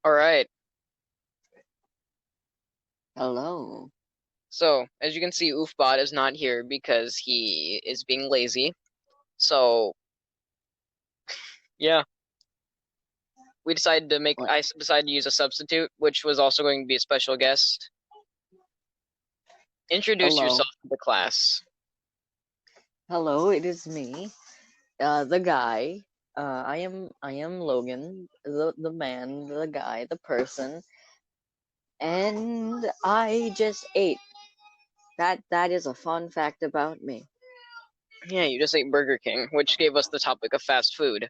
Alright, Hello. so as you can see, Oofbot is not here because he is being lazy. So, yeah, What? I decided to use a substitute, which was also going to be a special guest. Introduce Hello. yourself to the class. Hello, it is me. The guy. I am Logan, the man, the guy, the person. And I just ate. That is a fun fact about me. Yeah, you just ate Burger King, which gave us the topic of fast food.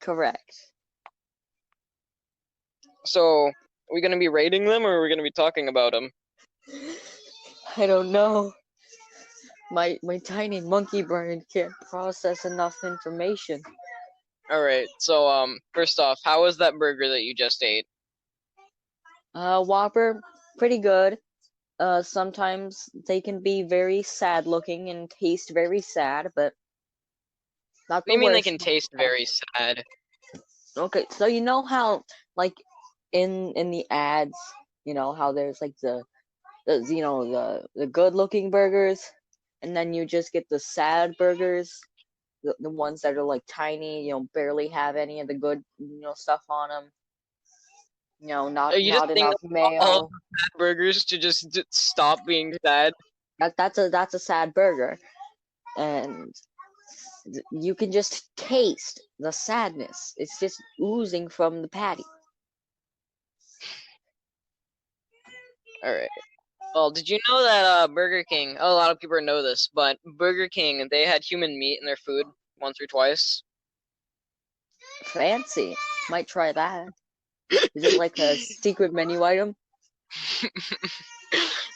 Correct. So, are we going to be rating them or are we going to be talking about them? I don't know. My tiny monkey brain can't process enough information. Alright, so, first off, how was that burger that you just ate? Whopper, pretty good. Sometimes they can be very sad looking and taste very sad, but not What do the you mean they worst. can taste very sad? Okay, so you know how like in the ads, how there's like the good looking burgers, and then you just get the sad burgers, the ones that are like tiny, barely have any of the good stuff on them. Are you just Not saying enough all of mayo. the sad burgers to just stop being sad? That's a sad burger, and you can just taste the sadness. It's just oozing from the patty. Alright. Well, did you know that Burger King, a lot of people know this, but Burger King, they had human meat in their food once or twice. Fancy. Might try that. Is it like a secret menu item?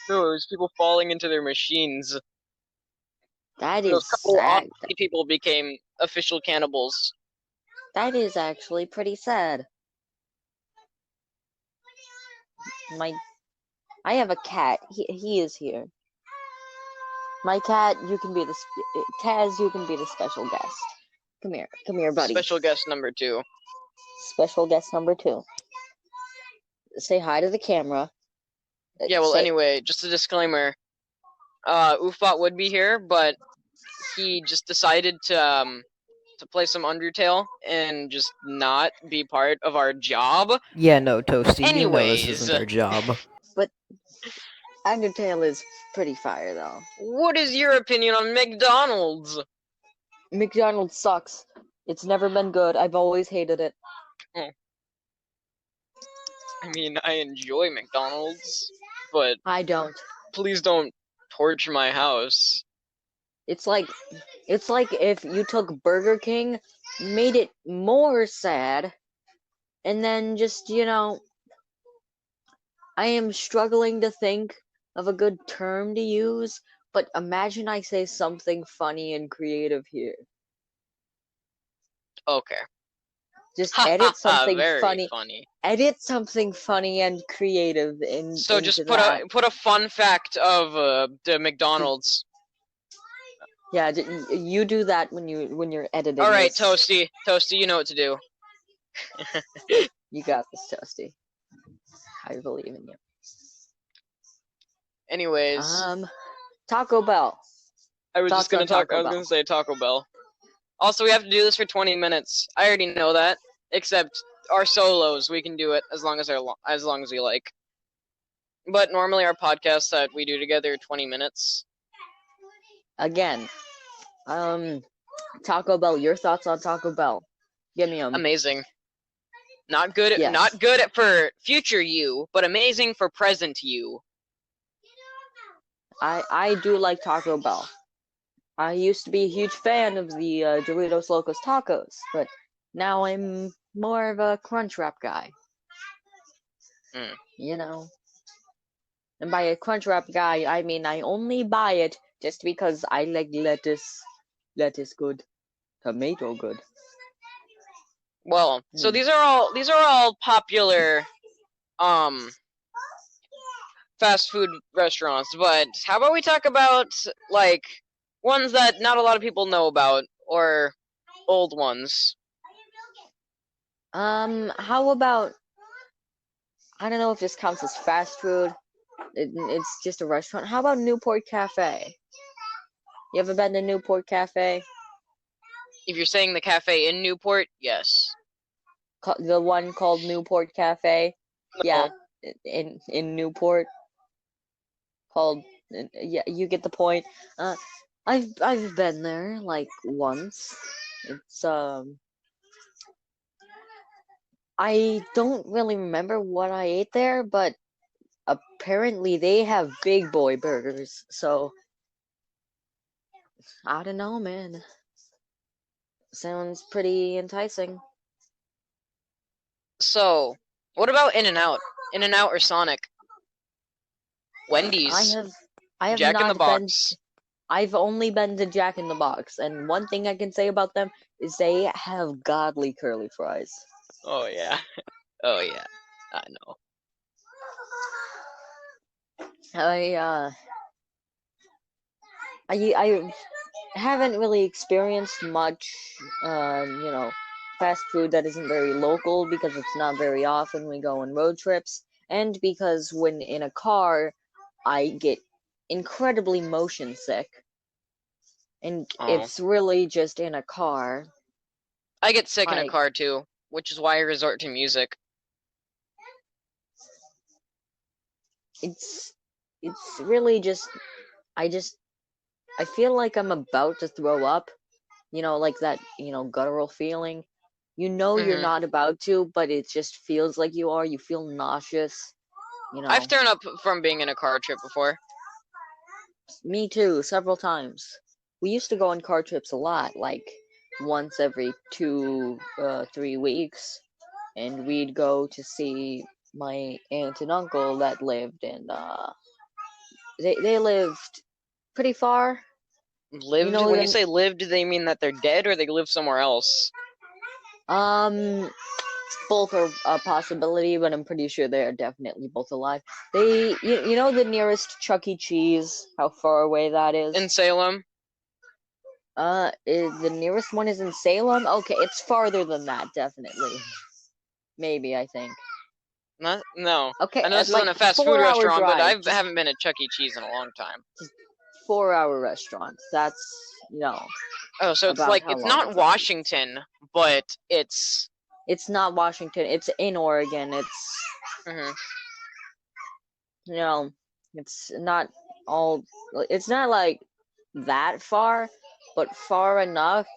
No, it was people falling into their machines. That Those is couple sad. oddly people became official cannibals. That is actually pretty sad. My, I have a cat. He is here. My cat, you can be the Kaz. You can be the special guest. Come here, buddy. Special guest number 2. Special guest number 2. Say hi to the camera. Yeah, well, Say anyway, just a disclaimer. Oofbot would be here, but he just decided to play some Undertale and just not be part of our job. Yeah, no, Toasty, you know this Anyways, isn't our job. but Undertale is pretty fire though. what is your opinion on McDonald's? McDonald's sucks. It's never been good. I've always hated it. I mean, I enjoy McDonald's, but I don't. please don't torch my house. It's like if you took Burger King, made it more sad, and then just, I am struggling to think of a good term to use, but imagine I say something funny and creative here. Okay. Just Ha ha edit ha, something very funny. funny. Edit something funny and creative So into just that. put a fun fact of the McDonald's. Yeah, you do that when you're editing All right, this. Toasty, you know what to do. You got this, Toasty. I believe in you. Anyways, Taco Bell. I was Thoughts just on gonna Taco Bell? say Taco Bell. Also, we have to do this for 20 minutes. I already know that. Except our solos, we can do it as long as we like. But normally our podcasts that we do together are 20 minutes. Again, Taco Bell. Your thoughts on Taco Bell? Give me them. Amazing. Not good. Yes. Not good for future you, but amazing for present you. I do like Taco Bell. I used to be a huge fan of the Doritos Locos Tacos, but now I'm more of a Crunchwrap guy. Mm. You know. And by a Crunchwrap guy, I mean I only buy it just because I like lettuce. Lettuce good. Tomato good. Well, so these are all popular fast food restaurants, but how about we talk about like ones that not a lot of people know about or old ones? How about, I don't know if this counts as fast food. It's just a restaurant. How about Newport Cafe? You ever been to Newport Cafe? If you're saying the cafe in Newport, yes. The one called Newport Cafe? No. Yeah, in Newport. Called, yeah, you get the point. I've been there like once. It's I don't really remember what I ate there, but apparently they have big boy burgers. So I don't know, man. Sounds pretty enticing. So, what about In-N-Out? In-N-Out or Sonic? Wendy's. I have Jack in the not been. Box. I've only been to Jack in the Box, and one thing I can say about them is they have godly curly fries. Oh yeah. Oh yeah. I know. I haven't really experienced much, fast food that isn't very local because it's not very often we go on road trips, and because when in a car, I get incredibly motion sick, and Oh. it's really just in a car. I get sick in a Like, car too, which is why I resort to music. it's really just I feel like I'm about to throw up, like that, guttural feeling. You're Hmm. not about to, but it just feels like you are. You feel nauseous, I've thrown up from being in a car trip before. Me too, several times. We used to go on car trips a lot, like once every 3 weeks, and we'd go to see my aunt and uncle that lived in, they lived pretty far. You Lived? know When you them. say lived, do they mean that they're dead or they live somewhere else? Both are a possibility, but I'm pretty sure they are definitely both alive. You know the nearest Chuck E. Cheese, how far away that is? In Salem? The nearest one is in Salem? Okay, it's farther than that, definitely. Maybe, I think. No. Okay, I know this like isn't a fast food 4 hour restaurant, but I drive. Just haven't been to Chuck E. Cheese in a long time. 4 hour restaurant. That's, Oh, so it's about like, how it's long not it takes. Washington, but it's... It's not Washington, it's in Oregon. It's, Mhm. it's not all, it's not like that far, but far enough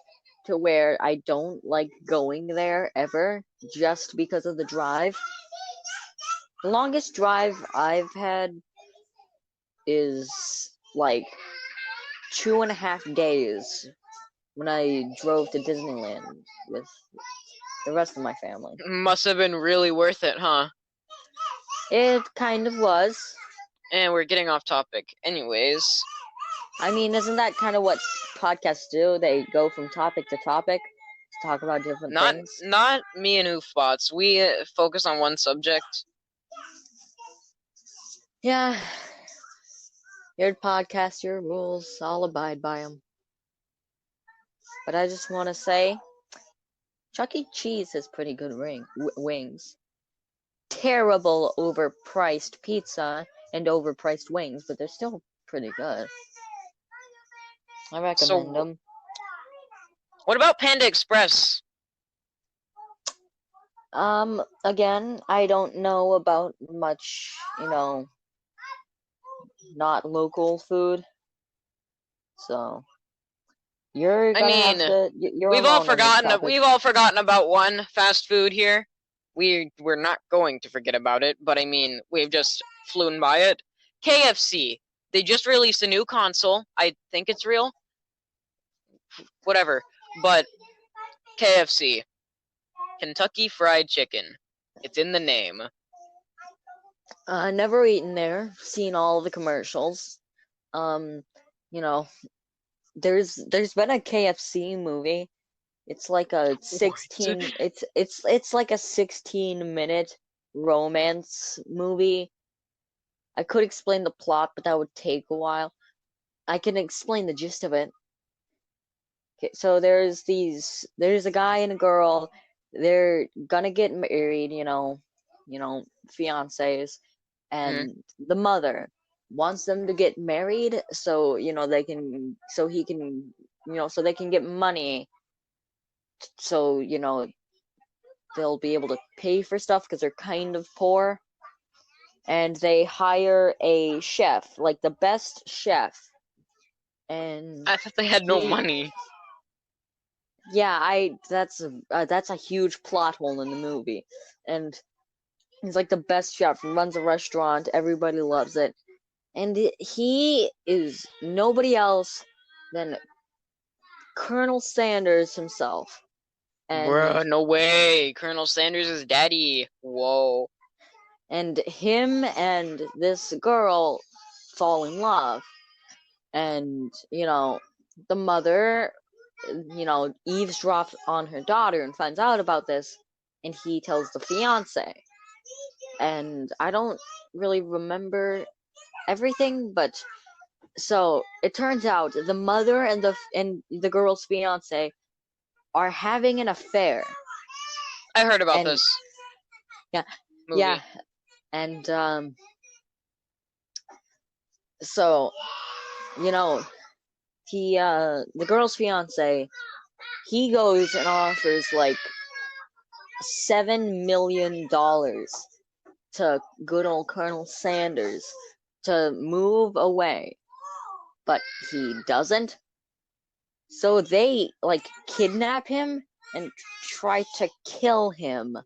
to where I don't like going there ever just because of the drive. The longest drive I've had is like 2.5 days when I drove to Disneyland with the rest of my family. Must have been really worth it, huh? It kind of was. And we're getting off topic. Anyways, I mean, isn't that kind of what podcasts do? They go from topic to topic to talk about different things. not me and Oofbots. We focus on one subject. Yeah. Your podcast, your rules, I'll abide by them. But I just want to say, Chuck E. Cheese has pretty good wings. Terrible overpriced pizza and overpriced wings, but they're still pretty good. I recommend So, them. what about Panda Express? Again, I don't know about much, not local food. So, you're I gonna have mean, to, you're we've all alone on this forgotten. topic. We've all forgotten about one fast food here. We're not going to forget about it, but I mean, we've just flown by it. KFC. They just released a new console. I think it's real. Whatever. But KFC. Kentucky Fried Chicken. It's in the name. Never eaten there. Seen all the commercials. Um, you know, there's been a KFC movie. It's like a 16. It's like a 16-minute romance movie. I could explain the plot, but that would take a while. I can explain the gist of it. Okay, so there's a guy and a girl. they're gonna get married, fiancés, and the mother wants them to get married so so they can get money, so they'll be able to pay for stuff because they're kind of poor. And they hire a chef, like the best chef. And I thought they had no money. Yeah, that's a huge plot hole in the movie. And he's like the best chef, runs a restaurant, everybody loves it. And he is nobody else than Colonel Sanders himself. And Bruh, no way. Colonel Sanders is daddy. Whoa. And him and this girl fall in love. And, the mother, eavesdrops on her daughter and finds out about this. And he tells the fiance. And I don't really remember everything, but so it turns out the mother and the girl's fiance are having an affair. I heard about this. Yeah. Movie. Yeah. And so the girl's fiance, he goes and offers like $7 million to good old Colonel Sanders to move away, but he doesn't. So they kidnap him and try to kill him.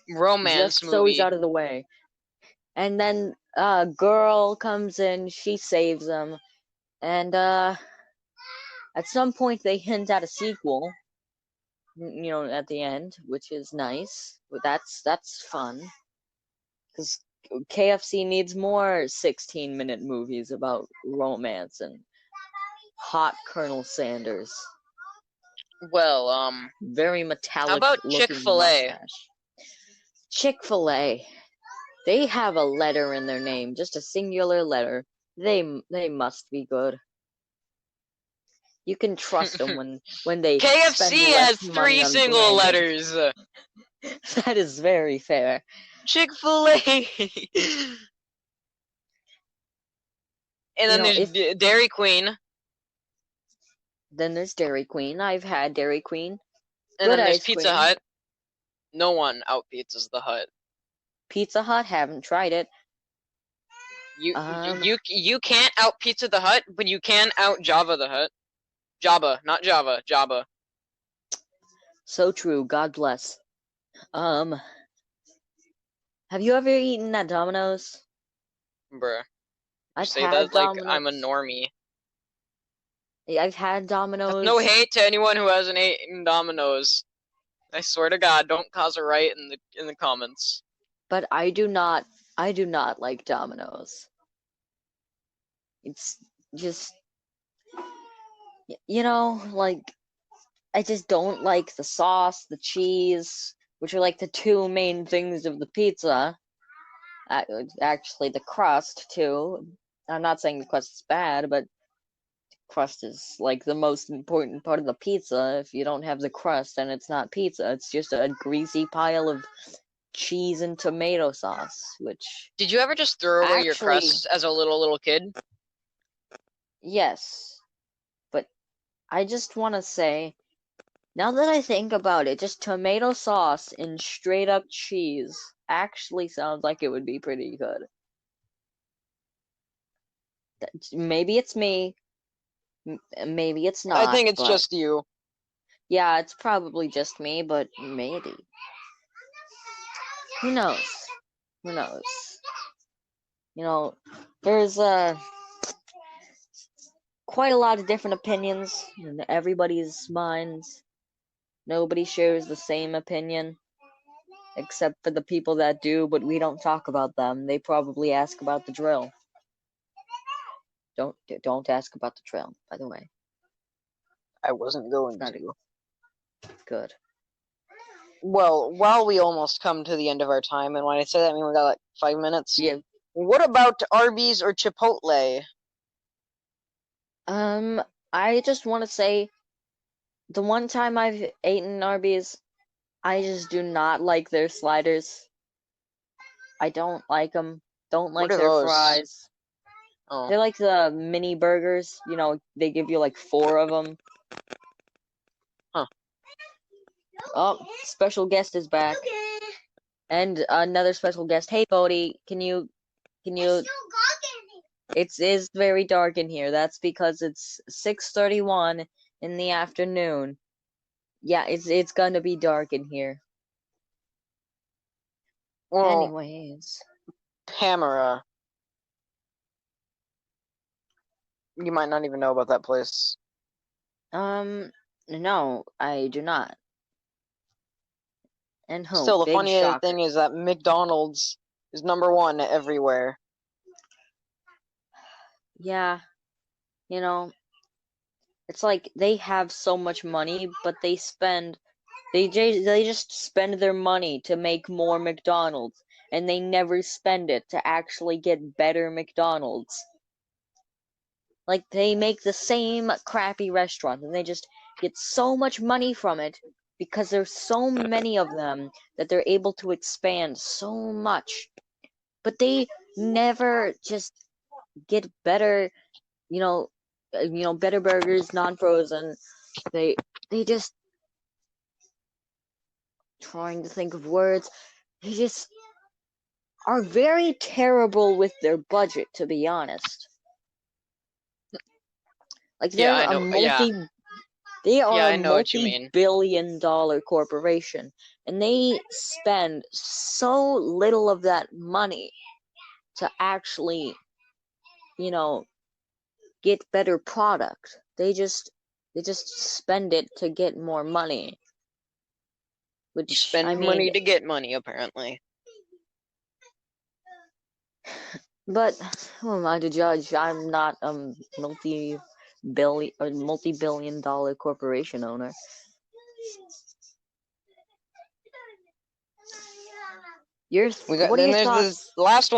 Romance just movie. So he's out of the way. And then a girl comes in, she saves him, and at some point they hint at a sequel. At the end, which is nice. That's fun. Because KFC needs more 16-minute movies about romance and hot Colonel Sanders. Well, very metallic. How about Chick-fil-A? Mustache. Chick-fil-A. They have a letter in their name, just a singular letter. They must be good. You can trust them when they KFC has 3 single letters. That is very fair. Chick-fil-A. And then there's Dairy Queen. Then there's Dairy Queen. I've had Dairy Queen. And then there's Pizza Hut. No one out-pizzas the Hut. Pizza Hut, haven't tried it. You can't out-pizza the Hut, but you can out-Java the Hut. Jabba, not Java. Jabba. So true. God bless. Have you ever eaten at Dominoes? Bruh. I've say had that Dominoes. like I'm a normie. I've had Dominoes. No hate to anyone who hasn't eaten Dominoes. I swear to God, don't cause a riot in the comments. But I do not like Dominoes. It's just, I just don't like the sauce, the cheese, which are like the two main things of the pizza. Actually, the crust too. I'm not saying the crust is bad, but the crust is like the most important part of the pizza. If you don't have the crust, then it's not pizza. It's just a greasy pile of cheese and tomato sauce. Which did you ever just throw away your crust as a little kid? Yes, but I just want to say, now that I think about it, just tomato sauce and straight up cheese actually sounds like it would be pretty good. Maybe it's me. Maybe it's not. I think it's just you. Yeah, it's probably just me, but maybe. Who knows? Who knows? There's quite a lot of different opinions in everybody's minds. Nobody shares the same opinion, except for the people that do, but we don't talk about them. They probably ask about the drill. Don't ask about the drill, by the way. I wasn't going to. Good. Well, while we almost come to the end of our time, and when I say that, I mean we got like 5 minutes. Yeah. What about Arby's or Chipotle? I just want to say the one time I've eaten Arby's, I just do not like their sliders. I don't like them. Don't What like are their those? fries. Oh. They're like the mini burgers. You know, they give you like 4 of them. Huh. Oh, special guest is back. And another special guest. Hey, Bodhi, can you? It is very dark in here. That's because it's 6:31 in the afternoon. Yeah, it's gonna be dark in here. Well, Anyways, Pamela. You might not even know about that place. no, I do not. And Still, the big funny shocker. thing is that McDonald's is #1 everywhere. Yeah, you know, it's like they have so much money, but they just spend their money to make more McDonald's, and they never spend it to actually get better McDonald's. Like, they make the same crappy restaurant, and they just get so much money from it because there's so many of them that they're able to expand so much. But they never just get better, better burgers, non-frozen. They just trying to think of words. They just are very terrible with their budget, to be honest. Like, Yeah, they're I a know. Yeah. They are Yeah, a I know what you mean. multi-billion-dollar corporation, and they spend so little of that money to actually, get better product. They just spend it to get more money. You Which, spend money to get money, apparently. But who am I to judge? I'm not a multi-billion-dollar corporation owner. What are your thoughts? The last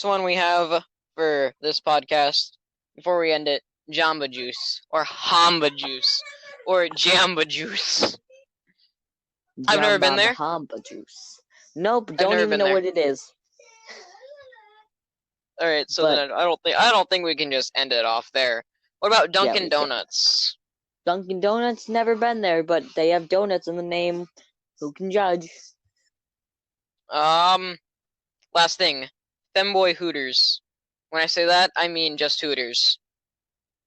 one we have for this podcast before we end it. Jamba Juice or Hamba Juice or Jamba Juice. I've never been there. Hamba Juice. Nope, don't even know what it is. All right, so then I don't think we can just end it off there. What about Dunkin' Donuts? Dunkin' Donuts, never been there, but they have donuts in the name. Who can judge? Last thing, Femboy Hooters. When I say that, I mean just Hooters.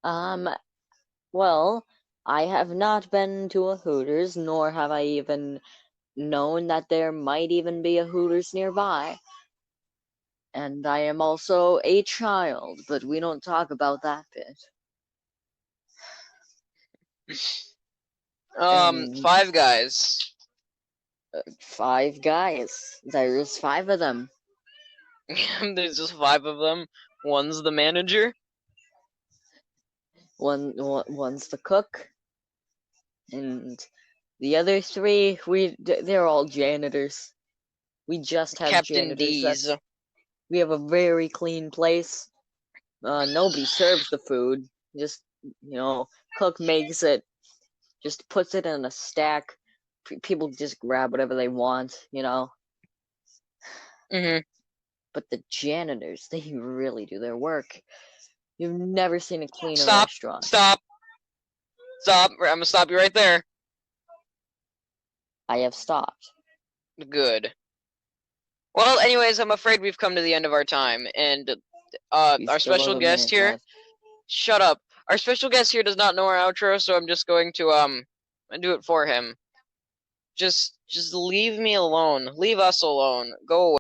Well, I have not been to a Hooters, nor have I even known that there might even be a Hooters nearby. And I am also a child, but we don't talk about that bit. Five Guys. 5 guys. There's 5 of them. There's just 5 of them. One's the manager. One's the cook. And the other 3, they're all janitors. We just have Captain janitors. D's. We have a very clean place. Nobody serves the food. Just, cook makes it, just puts it in a stack. People just grab whatever they want, Mm-hmm. But the janitors, they really do their work. You've never seen a cleaner restaurant. Stop! I'm gonna stop you right there. I have stopped. Good. Well, anyways, I'm afraid we've come to the end of our time, and our special guest here... left. Shut up. Our special guest here does not know our outro, so I'm just going to do it for him. Just leave me alone. Leave us alone. Go away.